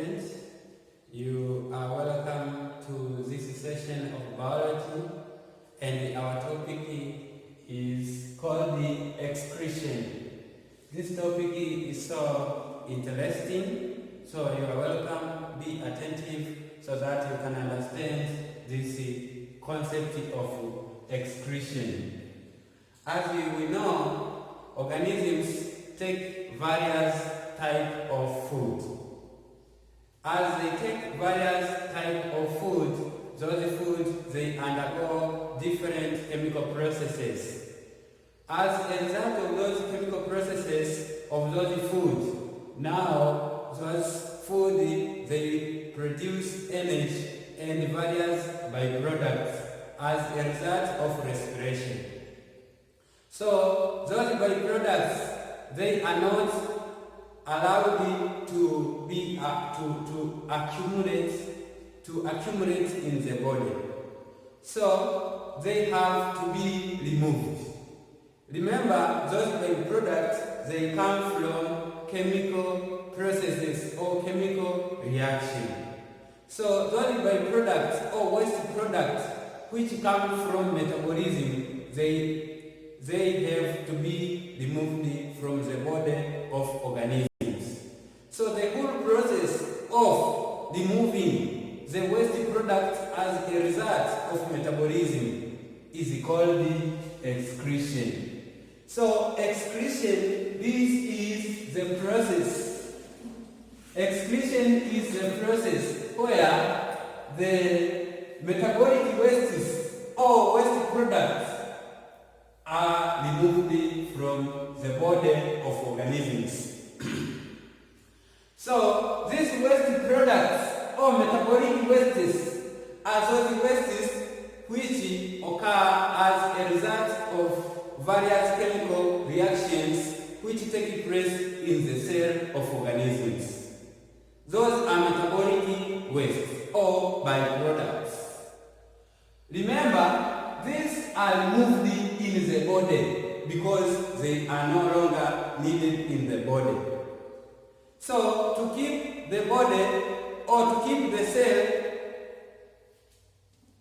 students. You are welcome to this session of biology, and our topic is called the excretion. This topic is so interesting, so you are welcome. Be attentive so that you can understand this concept of excretion. As we know, organisms take various types of food. As they take various types of food, those foods they undergo different chemical processes. As a result of those chemical processes of those foods, now those food they produce energy and various byproducts as a result of respiration. So those byproducts they are not allowed to be to accumulate in the body. So they have to be removed. Remember, those byproducts they come from chemical processes or chemical reaction. So those byproducts or waste products which come from metabolism, they have to be removed from the body of organisms. So the whole process of removing the waste products as a result of metabolism is called excretion. So excretion, this is the process. Excretion is the process where the metabolic wastes or waste products are removed from the body of organisms. So these waste products or metabolic wastes are those wastes which occur as a result of various chemical reactions which take place in the cell of organisms. Those are metabolic wastes or byproducts. Remember, these are removed in the body because they are no longer needed in the body. So to keep the body or to keep the cell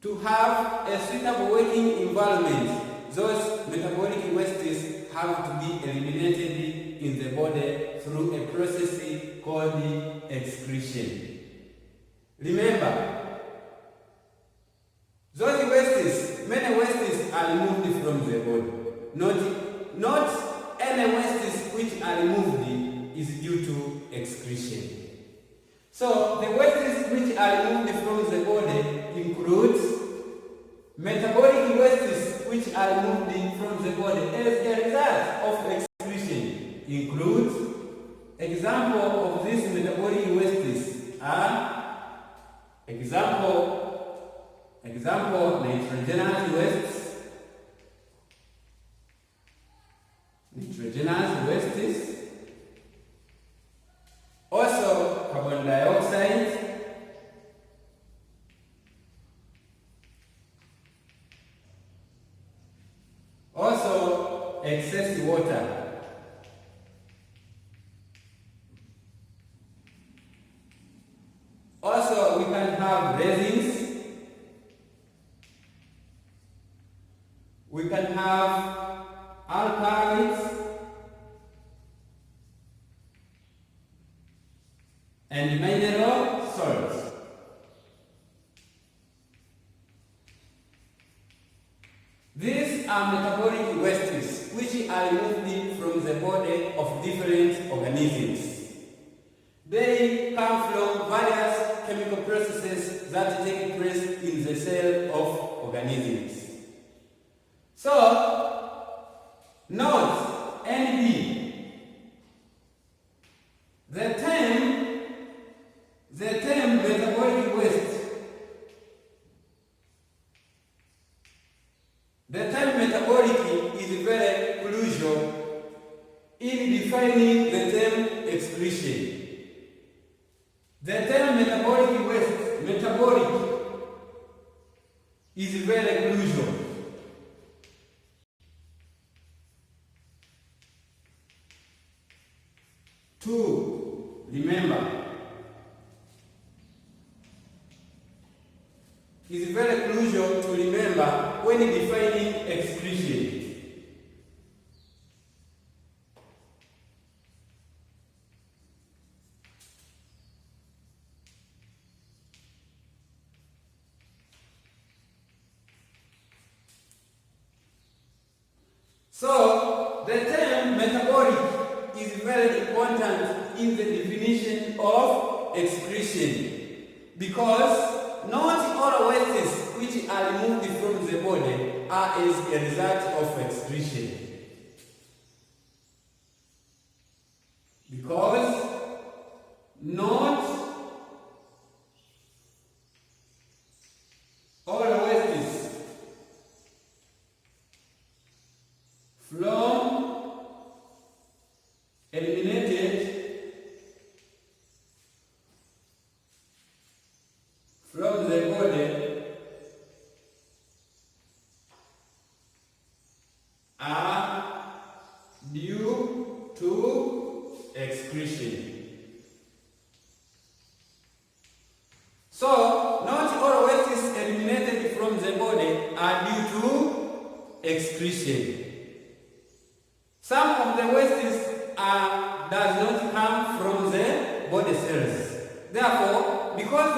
to have a suitable working environment, those metabolic wastes have to be eliminated in the body through a process called excretion. Remember, those wastes, many wastes are removed from the body. Not any wastes which are removed is due to excretion. So the wastes which are removed from the body include metabolic wastes which are removed from the body as a result of excretion. Include example of these metabolic wastes are example nitrogenous wastes, also carbon dioxide, also excess water. Also we can have resins, we can have alkalies, and mineral salts. These are metabolic wastes which are removed from the body of different organisms. They come from various chemical processes that take place in the cell of organisms. So, note NB. The term metabolic waste. The term metabolic is very crucial in defining the term excretion. The term metabolic is very crucial. To remember, is very crucial to remember when defining excretion. So, the term metabolic is very important in the definition of excretion, because not all wastes which are removed from the body are as a result of excretion. Because not all wastes eliminated from the body are due to excretion. So, not all wastes eliminated from the body are due to excretion. Some of the wastes does not come from the body cells. Therefore, because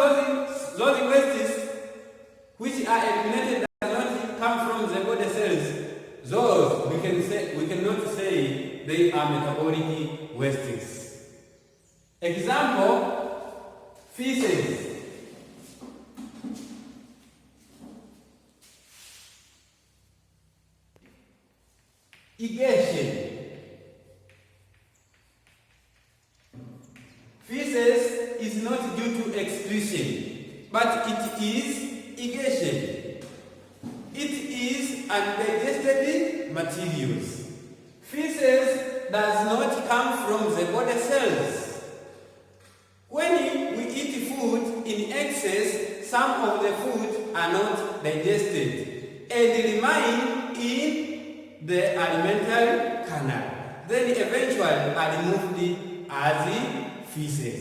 those wastes which are eliminated does not come from the body cells, those we cannot say they are metabolic wastes. Example: feces. Egestion. Feces is not due to excretion, but it is egestion. It is undigested materials. Feces does not come from the body cells. When we eat food in excess, some of the food are not digested and remain in the alimentary canal. Then eventually are removed as feces.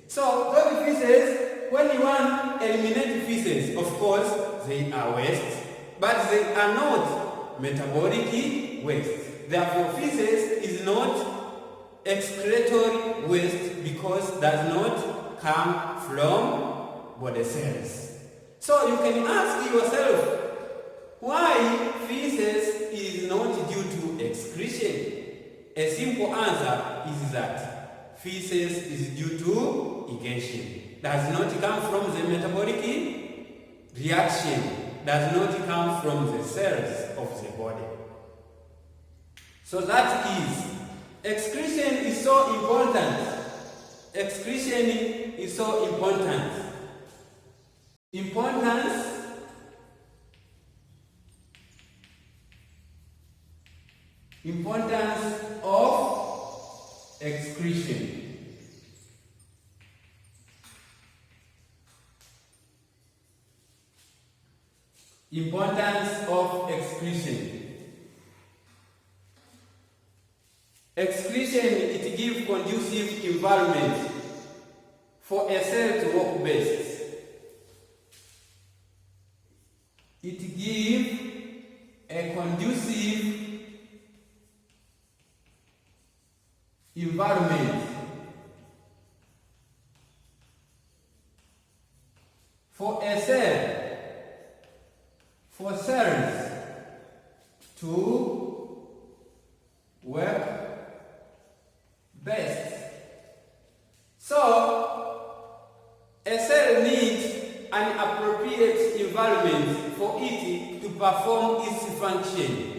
So those feces, when you want to eliminate feces, of course they are waste, but they are not metabolic waste. Therefore, feces is not excretory waste because does not come from body cells. So you can ask yourself, why feces is not due to excretion? A simple answer is that feces is due to egestion. Does not come from the metabolic reaction, does not come from the cells of the body. So that is, excretion is so important. Excretion is so important. Importance of excretion. Importance of excretion. Excretion, it gives conducive environment for a cell to work best. It gives a conducive environment for a cell, for cells to work best. So, a cell needs an appropriate environment for it to perform its function.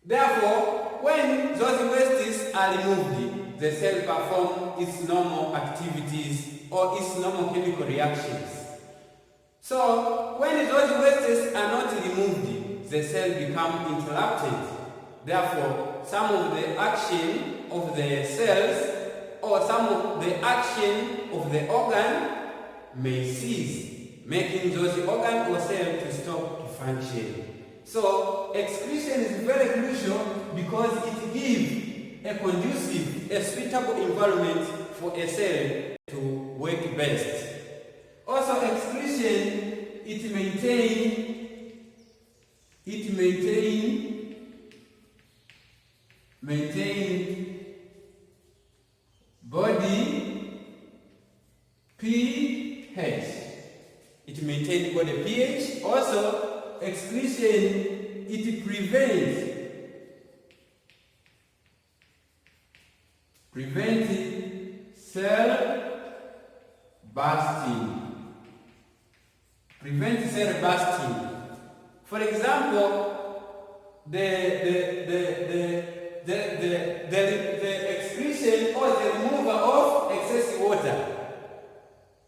Therefore, when those wastes are removed, the cell performs its normal activities or its normal chemical reactions. So, when those wastes are not removed, the cell becomes interrupted. Therefore, some of the action of the cells or some of the action of the organ may cease, making those organ or cell to stop functioning. So, excretion is very crucial because it gives a conducive, a suitable environment for a cell to work best. Also, excretion it maintain body pH. It maintains body pH. Also, excretion, it prevents cell bursting. Prevents cell bursting. For example, the excretion or the removal of excess water,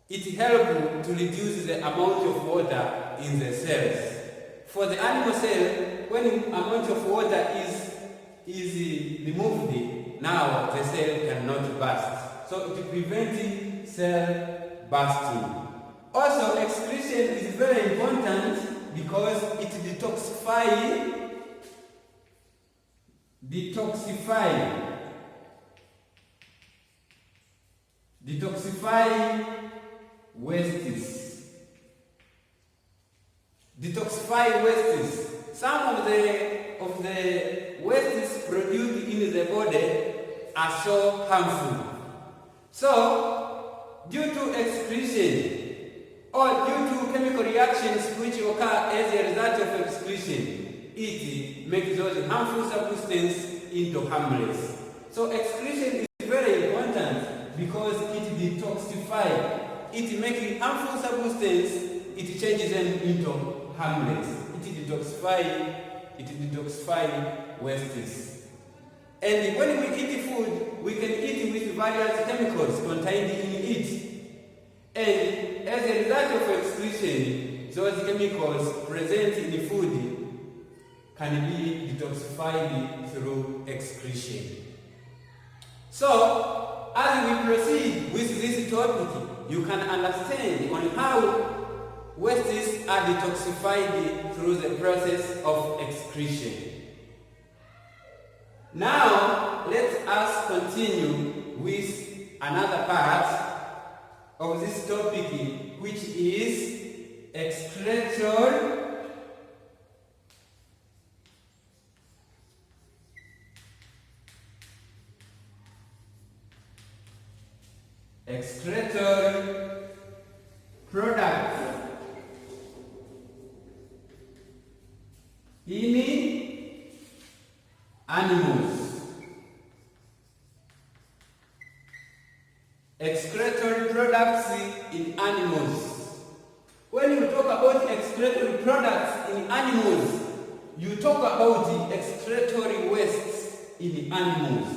it helps to reduce the amount of water in the cells. For the animal cell, when the amount of water is removed, now the cell cannot burst. So it prevents cell bursting. Also, excretion is very important because it detoxifies wastes. Some of the wastes produced in the body are so harmful. So, due to excretion or due to chemical reactions which occur as a result of excretion, it makes those harmful substances into harmless. So excretion is very important because it detoxifies. It makes harmful substances, it changes them into harmless. It detoxifies wastes. And when we eat food, we can eat with various chemicals contained in it. And as a result of excretion, those chemicals present in the food can be detoxified through excretion. So, as we proceed with this topic, you can understand on how wastes are detoxified through the process of excretion. Now, let us continue with another part of this topic, which is excretory products in animals. Excretory products in animals. When you talk about excretory products in animals, you talk about the excretory wastes in animals.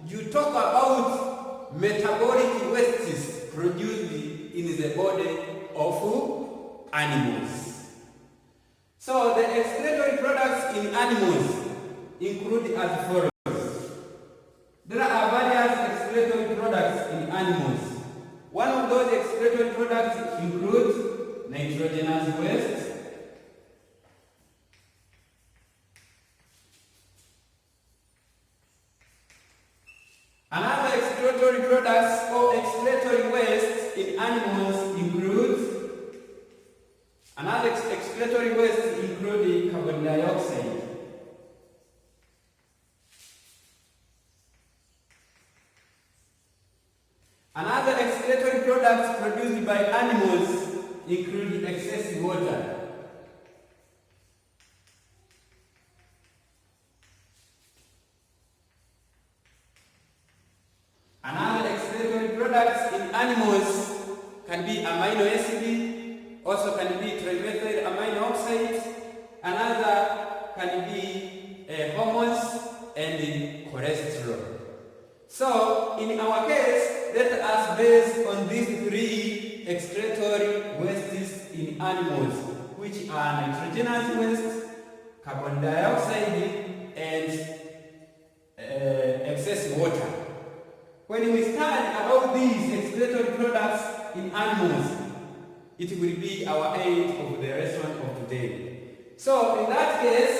You talk about metabolic wastes produced in the body of animals. So the excretory products in animals include as follows. There are various excretory products in animals. One of those excretory products includes nitrogenous waste, another excretory products or excretory waste in animals includes carbon dioxide. Another excretory products produced by animals include excess water. Another excretory products in animals can be amino acid, also can be trimethyl amino oxide, another can be hormones and cholesterol. So, in our case, let us base on these three excretory wastes in animals, which are nitrogenous waste, carbon dioxide, and excess water. When we study about these excretory products in animals, it will be our aim of the lesson of today. So, in that case,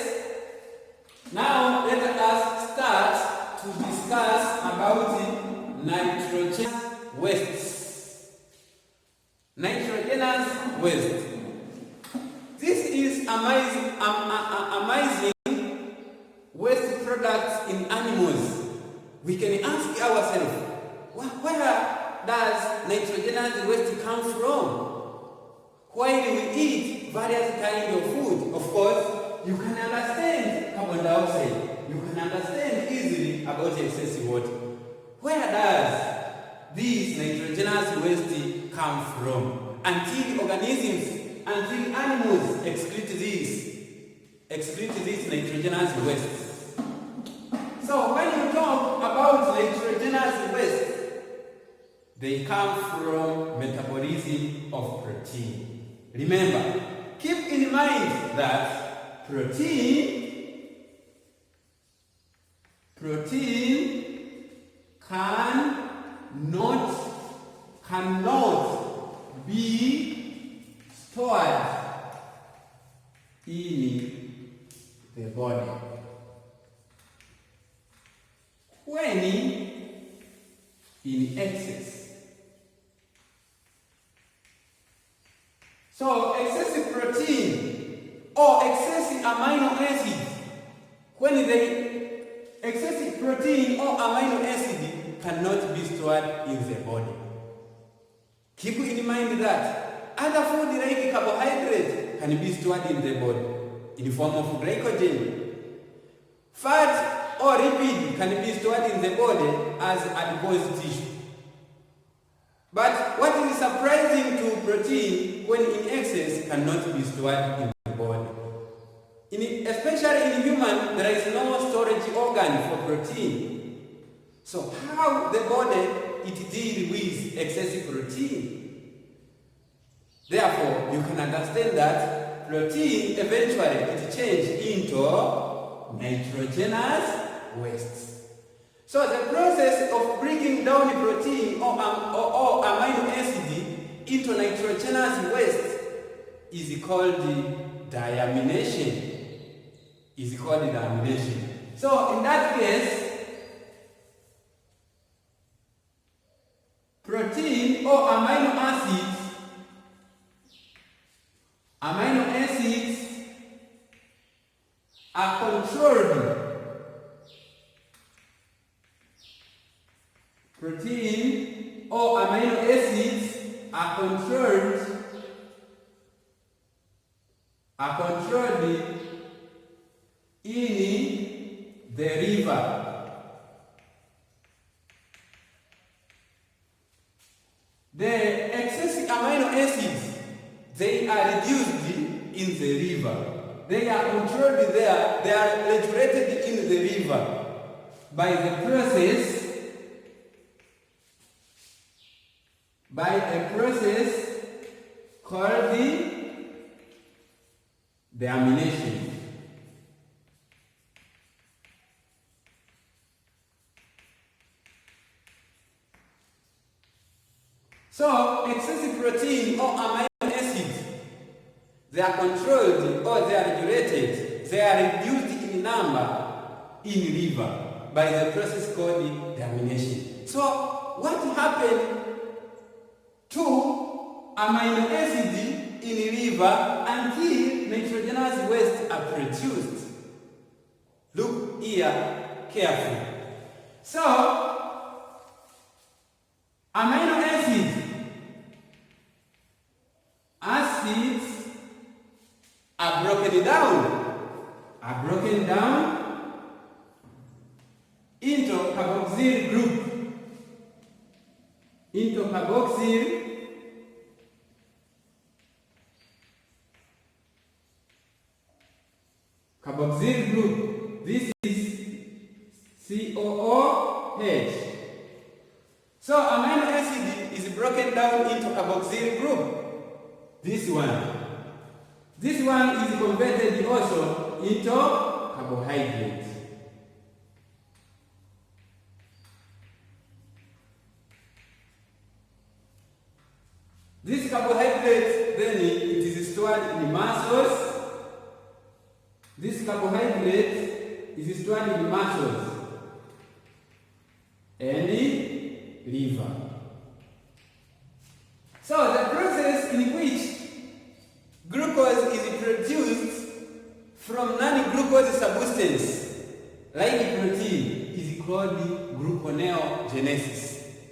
now let us start to discuss about nitrogenous wastes. Nitrogenous waste. we can ask ourselves, where does nitrogenous waste come from? While we eat various kinds of food, of course, you can understand carbon dioxide. You can understand easily about excessive water. Where does this nitrogenous waste come from? Until animals excrete this nitrogenous waste. So when you talk about nitrogenous waste, they come from metabolism of protein. Remember, keep in mind that protein cannot be stored in the body. When in excess. So excessive protein or excessive amino acid, when the excessive protein or amino acid cannot be stored in the body. Keep in mind that other food like carbohydrates can be stored in the body in the form of glycogen. Fat or lipid can be stored in the body as adipose tissue. But what is surprising to protein, when in excess, cannot be stored in the body. Especially in human, there is no storage organ for protein. So how the body it deals with excessive protein? Therefore, you can understand that protein eventually it changes into nitrogenous waste. So the process of breaking down protein or amino acid into nitrogenous waste is called deamination. So in that case, protein or amino acids are controlled. Protein or amino acids are controlled in the liver. The excessive amino acids, they are reduced in the liver. They are controlled there. They are regulated in the liver by a process called the deamination. So excessive protein or amino acids, they are controlled or they are regulated. They are reduced in number in liver by the process called deamination. So what happened to amino acid in liver until nitrogenous waste are produced? Look here carefully. So amino acids are broken down into carboxyl group, carboxyl group. This is COOH. So amino acid is broken down into carboxyl group. This one is converted also into carbohydrate. This carbohydrate then it is stored in muscles. This carbohydrate is stored in muscles and liver. So the process in which glucose is produced from non-glucose substance like protein is called gluconeogenesis.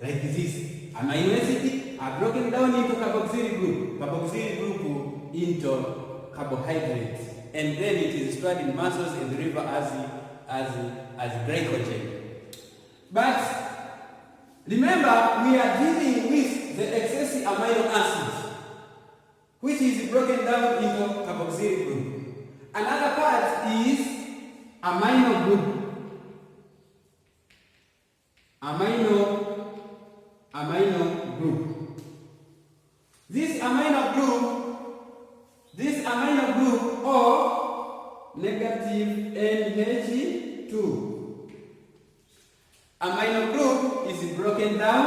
Like this, amino acid are broken down into carboxylic group into carbohydrates, and then it is stored in muscles and the liver as glycogen. But remember, we are dealing with the excess amino acid, which is broken down into carboxylic group. Another part is amino group. Amino group. This amino group or negative NH2. Amino group is broken down.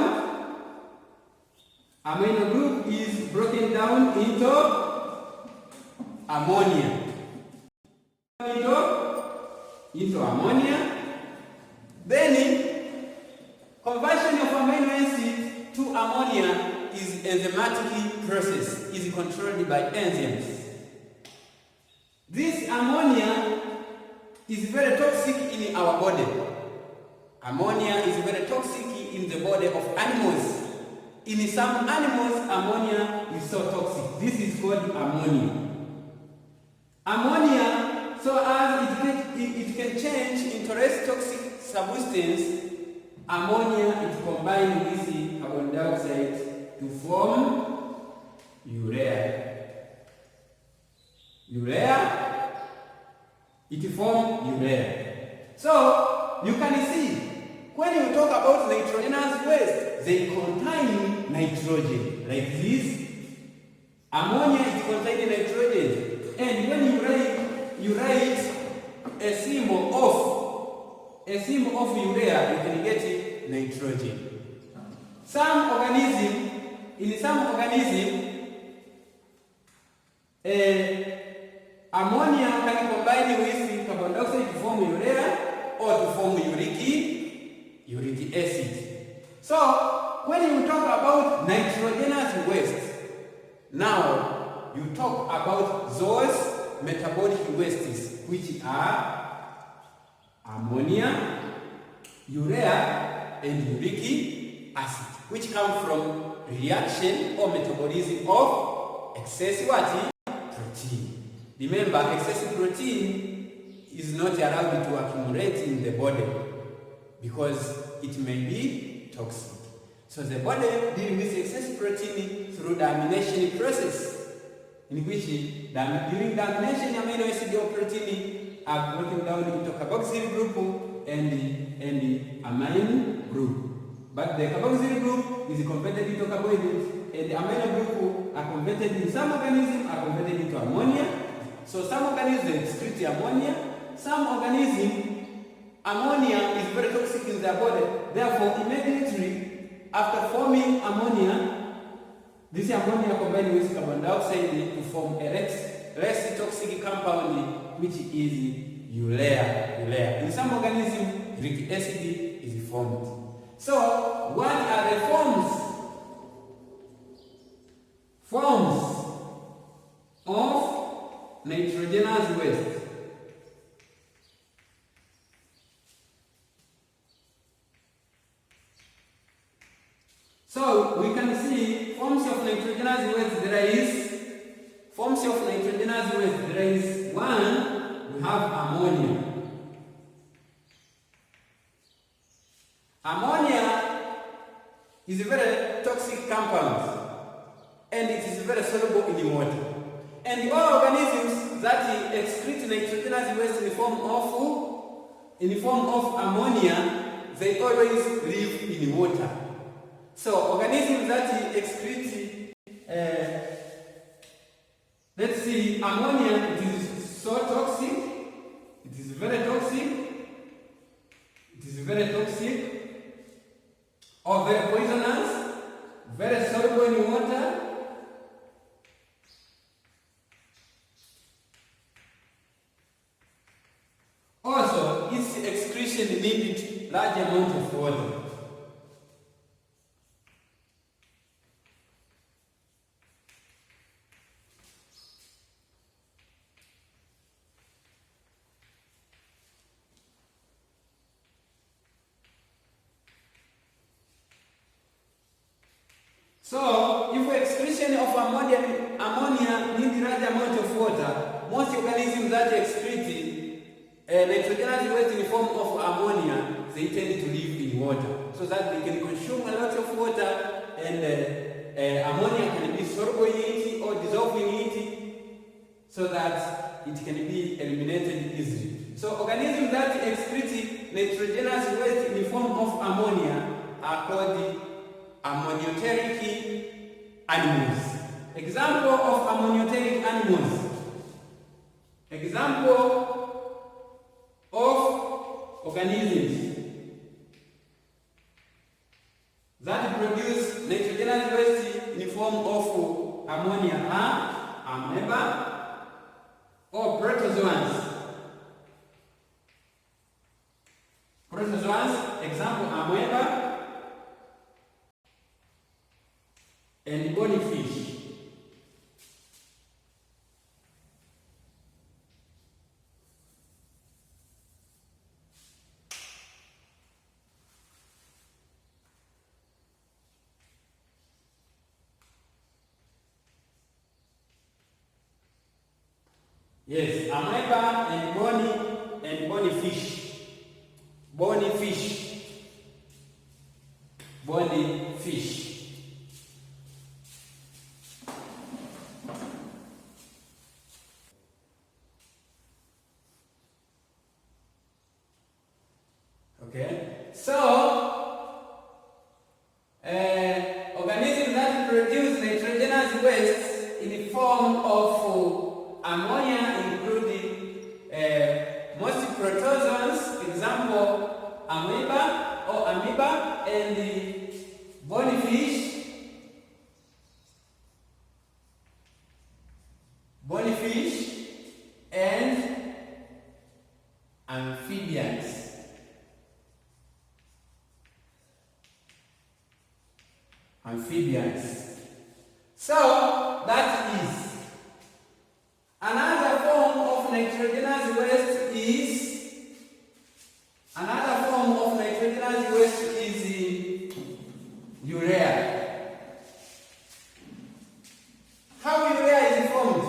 Amino group is broken down into ammonia. Into ammonia. Then conversion of amino acid to ammonia is enzymatic process, is controlled by enzymes. This ammonia is very toxic in our body. Ammonia is very toxic in the body of animals. In some animals, ammonia is so toxic. This is called ammonia. Ammonia, so as it can change into less toxic substance, ammonia is combined with carbon dioxide to form urea. It forms urea. So you can see, when you talk about nitrogenous waste, they contain nitrogen. Like this, ammonia is containing nitrogen. And when you write a symbol of urea, you can get nitrogen. In some organism, ammonia can combine with carbon dioxide to form urea or to form uric acid. So when you talk about nitrogenous waste, now you talk about those metabolic wastes, which are ammonia, urea, and uric acid, which come from reaction or metabolism of excess protein. Remember, excessive protein is not allowed to accumulate in the body because it may be toxic. So the body deals with excessive protein through the amination process, in which during the amination, amino acid or protein are broken down into carboxyl group and amine group. But the carboxyl group is converted into carbohydrates, and the amino group are converted in some organisms are converted into ammonia. So some organisms excrete ammonia, some organisms ammonia is very toxic in their body. Therefore, immediately after forming ammonia, this ammonia combined with carbon dioxide to form a less toxic compound, which is urea. In some organisms, uric acid is formed. So, what are the forms of nitrogenous waste? So we can see forms of nitrogenous waste. There is one, we have ammonia. Ammonia is a very toxic compound and it is very soluble in water. And all organisms that excrete nitrogenous waste in the form of ammonia, they always live in water. So organisms that excrete, let's see, ammonia, it is so toxic, it is very toxic, or very poisonous, very soluble in water. Also, its excretion needs large amount of water. So, if excretion of ammonia need large amount of water, most organisms that excrete nitrogenous waste in the form of ammonia, they tend to live in water, so that they can consume a lot of water, and ammonia can be soluble in it or dissolved in it, so that it can be eliminated easily. So organisms that excrete nitrogenous waste in the form of ammonia are called ammonioteric animals. Example of ammonioteric animals. Example of organisms that produce nitrogenous waste in the form of ammonia are amoeba or protozoans. Protozoans, example amoeba and bony fish. Yes, amoeba and bony fish. Bony fish. Bony fish. Okay, so organisms that produce nitrogenous waste in the form of ammonia include most protozoans, example amoeba and the bony fish, and amphibians. So that is another form of nitrogenous waste is urea. How urea is formed?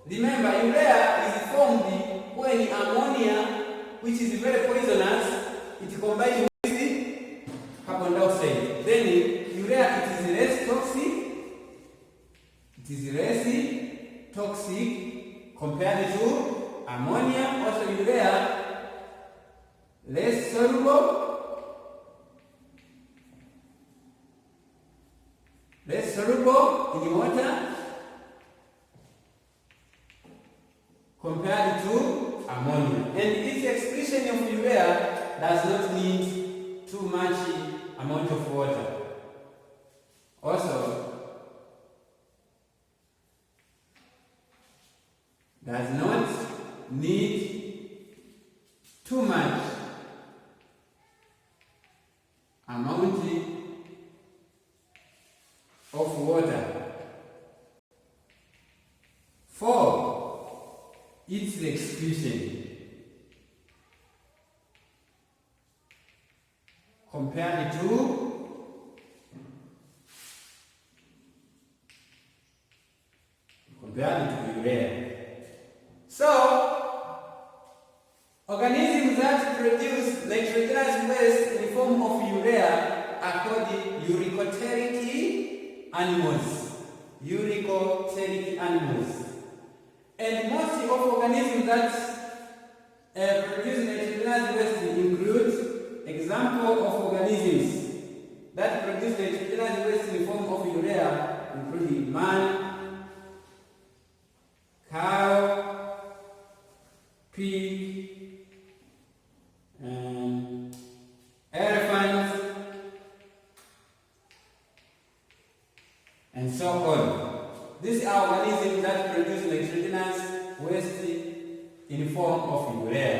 Remember, urea is formed when ammonia, which is very poisonous, it combines with carbon dioxide. Then urea, it is less toxic compared to ammonia. Also urea less soluble in water compared to ammonia. And its excretion of urea does not need too much amount of water. Also does not need too much amount of water for its excretion compared to urea. So, organisms that produce nitrogenous waste in the form of urea are called uricoteric animals. And most of organisms that produce nitrogenous waste include example of organisms that produce nitrogenous waste in the form of urea, including man, cow, pig, elephant, and so on. These are organisms that produce nitrogenous waste in the form of urea.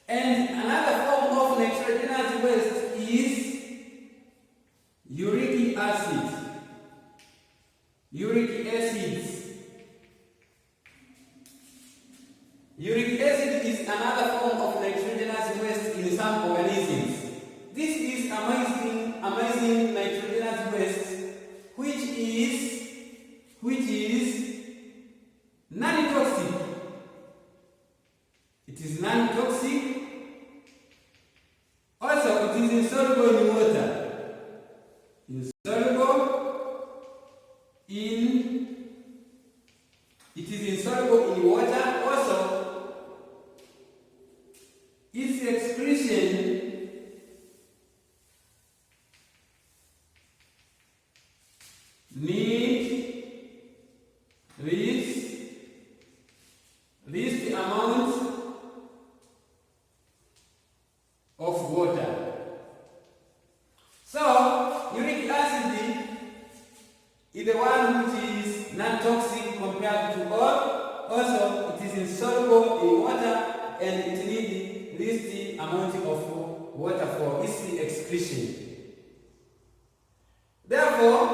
And another form of nitrogenous waste is uric acid. Uric acid is another form of nitrogenous waste in some organisms. this is amazing nitrogenous waste, which is non-toxic. It is non-toxic. Also, it is insoluble in water. It is insoluble in water. Also, its excretion needs least amount of water. So, uric acid is the one which is non-toxic compared to all. Also, it is insoluble in water and it needs least amount of water for its excretion. Therefore,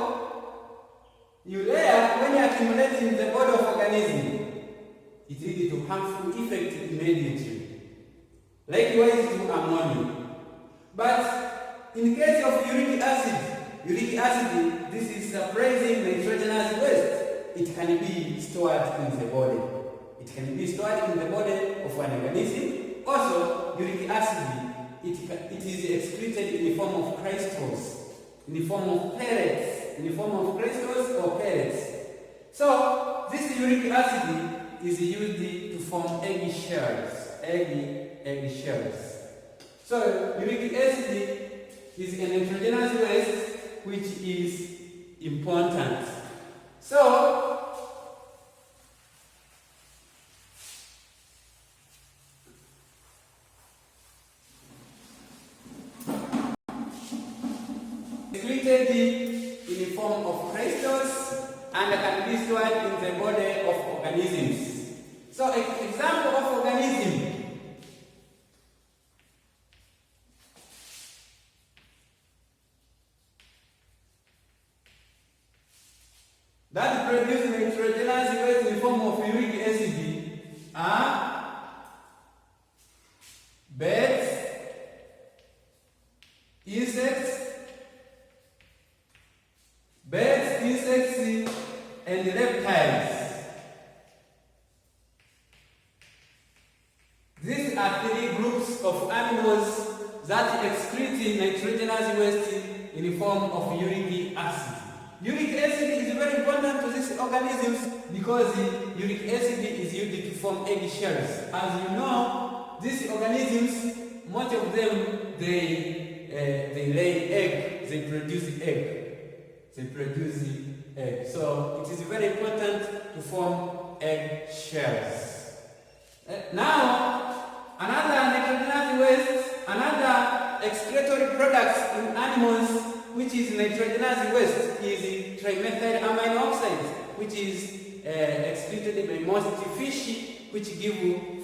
urea, when it accumulates in the body of organism, it leads to harmful effect immediately. Likewise to ammonia. But in case of uric acid, this is surprising nitrogenous waste. It can be stored in the body. It can be stored in the body of an organism. Also, uric acid, it is excreted in the form of crystals, in the form of pellets, in the form of crystals or pellets. So, this uric acid is used to form egg shells. Egg shells. So, uric acid is a nitrogenous waste which is important. So, excreted in the form of crystals and can be stored in the body of organisms. So, an example of organism that produce nitrogenous waste in the form of uric acid are birds, insects, and reptiles. These are three groups of animals that excrete nitrogenous waste in the form of uric acid. Uric acid is very important to these organisms because uric acid is used to form egg shells. As you know, these organisms, most of them, they lay egg, they produce egg. So it is very important to form egg shells. Now, another nitrogenous waste, another excretory products in animals which is nitrogenous waste is trimethyl amino oxide, which is excreted by most fish, which give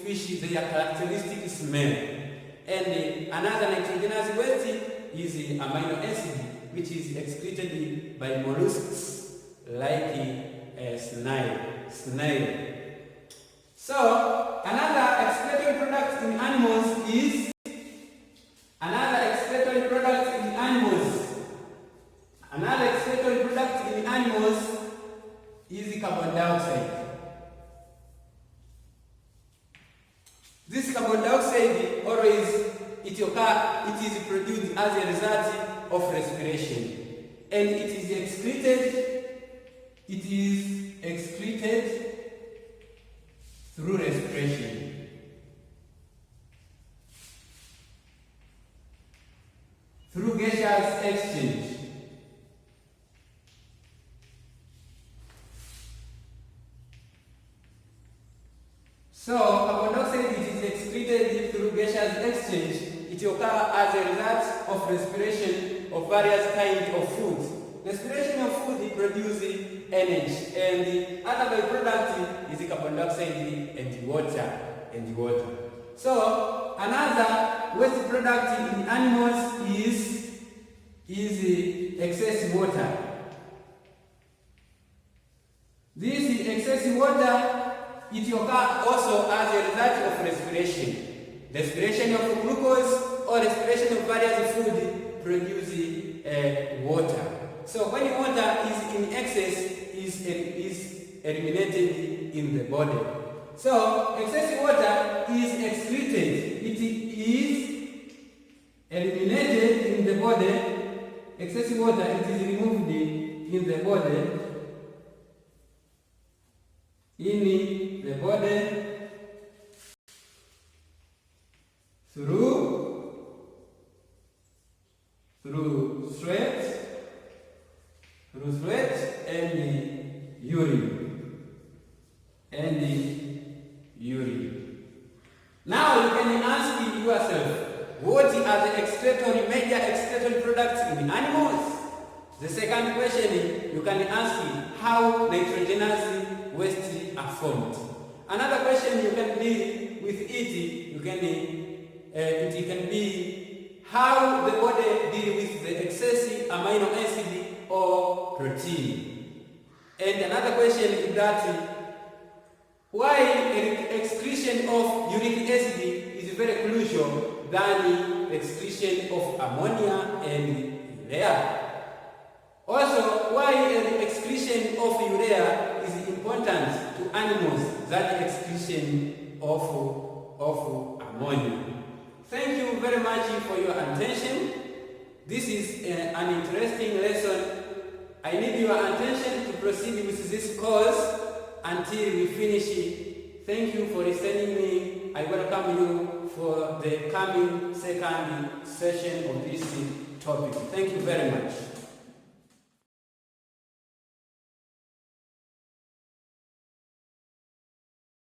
fish their characteristic smell. And another nitrogenous waste is amino acid, which is excreted by mollusks like snail. So, another excretory product in animals is carbon dioxide. This carbon dioxide always it is produced as a result of respiration, and it is excreted through respiration. Through gaseous exchange. So, carbon dioxide is excreted through gaseous exchange. It occurs as a result of respiration of various kinds of foods. Respiration of food produces energy, and the other byproduct is carbon dioxide and water. So, another waste product in animals is excess water. This excess water, it occurs also as a result of respiration. Respiration of glucose or respiration of various food produce water. So when water is in excess, is eliminated in the body. So excessive water is excreted. It is eliminated in the body. Excessive water, it is removed in the body. In the body through sweat and urine. Now you can ask yourself, what are the major excretory products in animals? The second question, you can ask how nitrogenous wastes are formed. Another question you can deal with it can be how the body deals with the excessive amino acid or protein. And another question is that why excretion of uric acid is very crucial than excretion of ammonia and urea. Also, why the excretion of urea is important to animals than the excretion of ammonia. Thank you very much for your attention. This is an interesting lesson. I need your attention to proceed with this course until we finish it. Thank you for listening me. I welcome you for the coming second session of this topic. Thank you very much.